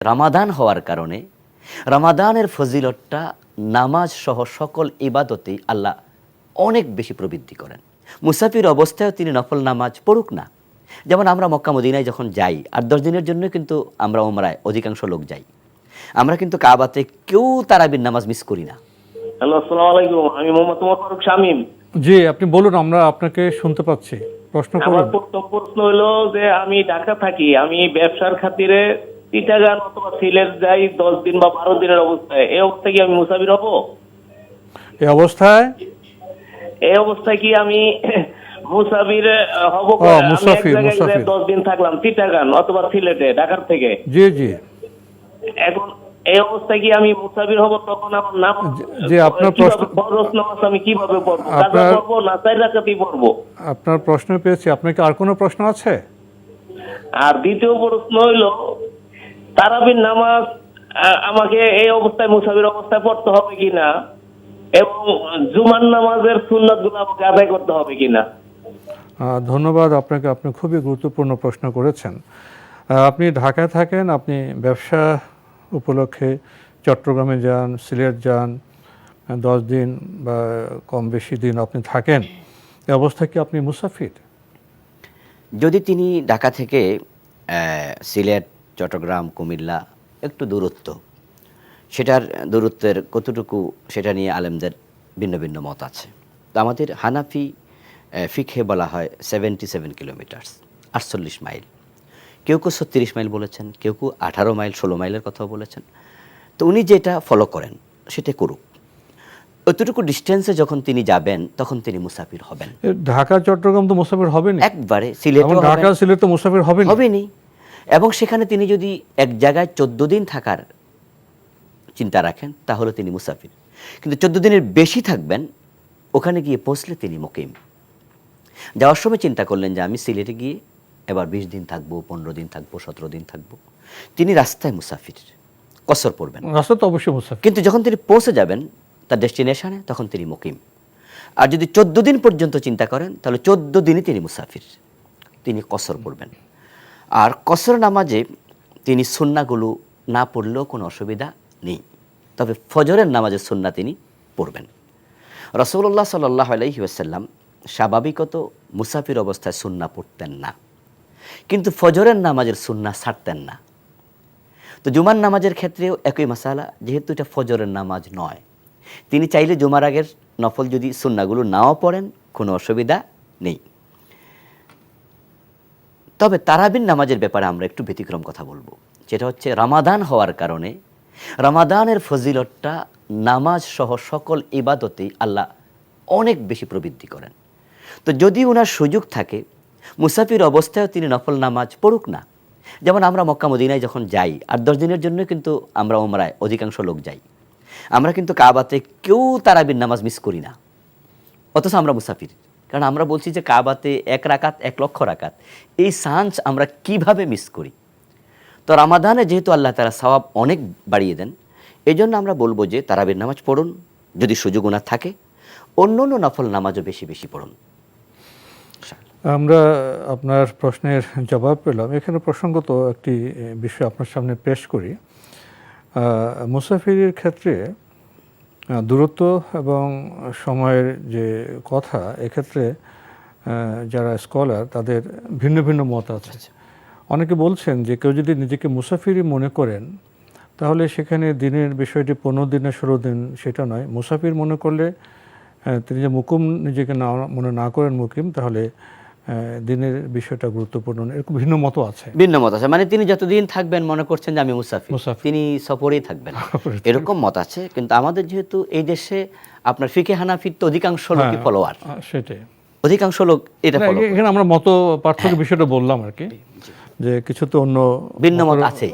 রামাদান হওয়ার কারণে রামাদানের ফজিলতটা নামাজ সহ সকল ইবাদতেই আল্লাহ অনেক বেশি প্রবৃদ্ধি করেন। মুসাফির অবস্থায়ও তিনি নফল নামাজ পড়ুক না। যেমন আমরা মক্কা মদিনায় যখন যাই 8-10 দিনের জন্য কিন্তু আমরা ওমরায় অধিকাংশ লোক যাই, আমরা কিন্তু কাবাতে কেউ তারাবির নামাজ মিস করি না। হ্যালো, আসসালামু আলাইকুম। আমি মোহাম্মদ ফারুক শামীম। জি, আপনি বলুন, আমরা আপনাকে শুনতে পাচ্ছি, প্রশ্ন আমার করুন। প্রশ্ন হলো যে আমি ঢাকা থাকি, আমি ব্যবসার খাতিরে চিটাগাং অথবা সিলেট যাই 10 দিন বা 12 দিনের অবস্থায়। এই অবস্থায় কি আমি মুসাফির হব? এই অবস্থায় কি আমি মুসাফির হব? মুসাফির, আমি এক জায়গায় মুসাফির। 10 দিন থাকলাম চিটাগাং অথবা সিলেটে ঢাকার থেকে। জি জি এখন এই অবস্থায় কি আমি মুসাফির হব? তখন আমার নাম জি, আপনার প্রশ্ন, ফরজ নামাজ আমি কিভাবে পড়বো? কাজা আপনার- পড়বো না 4 রাকাতই পড়বো? আপনার প্রশ্ন পেয়েছি। আপনার কি আর কোনো প্রশ্ন আছে? আর দ্বিতীয় প্রশ্ন হইল, তারাবির নামাজ আমাকে এই অবস্থায় মুসাফির অবস্থায় পড়তে হবে কিনা, এবং জুমার নামাজের সুন্নাত গুলো আমাকে আদায় করতে হবে কিনা? ধন্যবাদ আপনাকে, আপনি খুবই গুরুত্বপূর্ণ প্রশ্ন করেছেন। আপনি ঢাকায় থাকেন, আপনি ব্যবসা উপলক্ষে চট্টগ্রামে যান, সিলেট যান, 10 দিন বা কম বেশি দিন আপনি থাকেন, এই অবস্থায় কি আপনি মুসাফির? যদি তিনি ঢাকা থেকে সিলেট, চট্টগ্রাম, কুমিল্লা একটু দূরত্ব, সেটার দূরত্বের কতটুকু সেটা নিয়ে আলেমদের ভিন্ন ভিন্ন মত আছে। তো আমাদের হানাফি ফিকহে বলা হয় 77 কিলোমিটার্স, 48 মাইল। কেউ কেউ 36 মাইল বলেছেন, কেউ কেউ 18 মাইল 16 মাইলের কথাও বলেছেন। তো উনি যেটা ফলো করেন সেটা করুক। অতটুকু ডিস্টেন্সে যখন তিনি যাবেন তখন তিনি মুসাফির হবেন। ঢাকা চট্টগ্রাম তো মুসাফির হবেনি, একবারে সিলেট ঢাকা সিলেট তো মুসাফির হবেনি। হবেনি। এবং সেখানে তিনি যদি এক জায়গায় 14 দিন থাকার চিন্তা রাখেন তাহলে তিনি মুসাফির। কিন্তু 14 দিনের বেশি থাকবেন, ওখানে গিয়ে পৌঁছলে তিনি মুকিম। যাওয়ার সময় চিন্তা করলেন যে আমি সিলেটে গিয়ে এবার 20 দিন থাকবো, 15 দিন থাকবো, 17 দিন থাকবো, তিনি রাস্তায় মুসাফির, কসর পড়বেন। রাস্তা তো অবশ্যই মুসাফির। কিন্তু যখন তিনি পৌঁছে যাবেন তার ডেস্টিনেশনে তখন তিনি মুকিম। আর যদি 14 দিন পর্যন্ত চিন্তা করেন তাহলে 14 দিনই তিনি মুসাফির, তিনি কসর পড়বেন। আর কসর নামাজে তিনি সুন্নাগুলো না পড়লেও কোনো অসুবিধা নেই, তবে ফজরের নামাজের সুন্না তিনি পড়বেন। রাসূলুল্লাহ সাল্লাল্লাহু আলাইহি ওয়াসাল্লাম স্বাভাবিকত মুসাফির অবস্থায় সুন্না পড়তেন না, কিন্তু ফজরের নামাজের সুন্না ছাড়তেন না। তো জুমার নামাজের ক্ষেত্রেও একই মাসালা, যেহেতু এটা ফজরের নামাজ নয়, তিনি চাইলে জুমার আগের নফল যদি সুন্নাগুলো নাও পড়েন কোনো অসুবিধা নেই। তবে তারাবির নামাজের ব্যাপারে আমরা একটু ব্যতিক্রম কথা বলবো, যেটা হচ্ছে রামাদান হওয়ার কারণে রামাদানের ফজিলতটা নামাজ সহ সকল ইবাদতেই আল্লাহ অনেক বেশি প্রবৃদ্ধি করেন। তো যদি ওনার সুযোগ থাকে মুসাফির অবস্থায়ও তিনি নফল নামাজ পড়ুক না। যেমন আমরা মক্কা মদিনায় যখন যাই 8-10 দিনের জন্য কিন্তু আমরা ওমরায় অধিকাংশ লোক যাই, আমরা কিন্তু কাবাতে কেউ তারাবির নামাজ মিস করি না, অথচ আমরা মুসাফির। কারণ আমরা বলছি যে কাবাতে 1 রাকাত 1 লক্ষ রাকাত, এই চান্স আমরা কিভাবে মিস করি। তো রামাদানে যেহেতু আল্লাহ তাআলা সওয়াব অনেক বাড়িয়ে দেন, এই জন্য আমরা বলবো যে তারাবির নামাজ পড়ুন, যদি সুযোগ ওনার থাকে। অন্য অন্য নফল নামাজও বেশি বেশি পড়ুন। আমরা আপনার প্রশ্নের জবাব পেলাম। এখানে প্রসঙ্গত একটি বিষয় আপনার সামনে পেশ করি। মুসাফিরের ক্ষেত্রে দূরত্ব এবং সময়ের যে কথা, এক্ষেত্রে যারা স্কলার তাদের ভিন্ন ভিন্ন মত আছে। অনেকে বলছেন যে কেউ যদি নিজেকে মুসাফিরই মনে করেন তাহলে সেখানে দিনের বিষয়টি 15 দিন না 16 দিন সেটা নয়। মুসাফির মনে করলে তিনি যে মুকিম নিজেকে মনে না করেন মুকিম, তাহলে দিনের বিষয়টা গুরুত্বপূর্ণ। এরকম ভিন্ন মত আছে, ভিন্ন মত আছে, মানে তিনি যতদিন থাকবেন মনে করছেন যে আমি মুসাফির, তিনি সফরেই থাকবেন, এরকম মত আছে। কিন্তু আমাদের যেহেতু এই দেশে আপনার ফিকে হানাফির তো অধিকাংশ লোকই ফলোয়ার, সেটাই অধিকাংশ লোক এটা ফলো করে। এখানে আমরা মত পার্থক্য বিষয়টা বললাম আর কি, যে কিছু তো অন্য ভিন্ন মত আছে।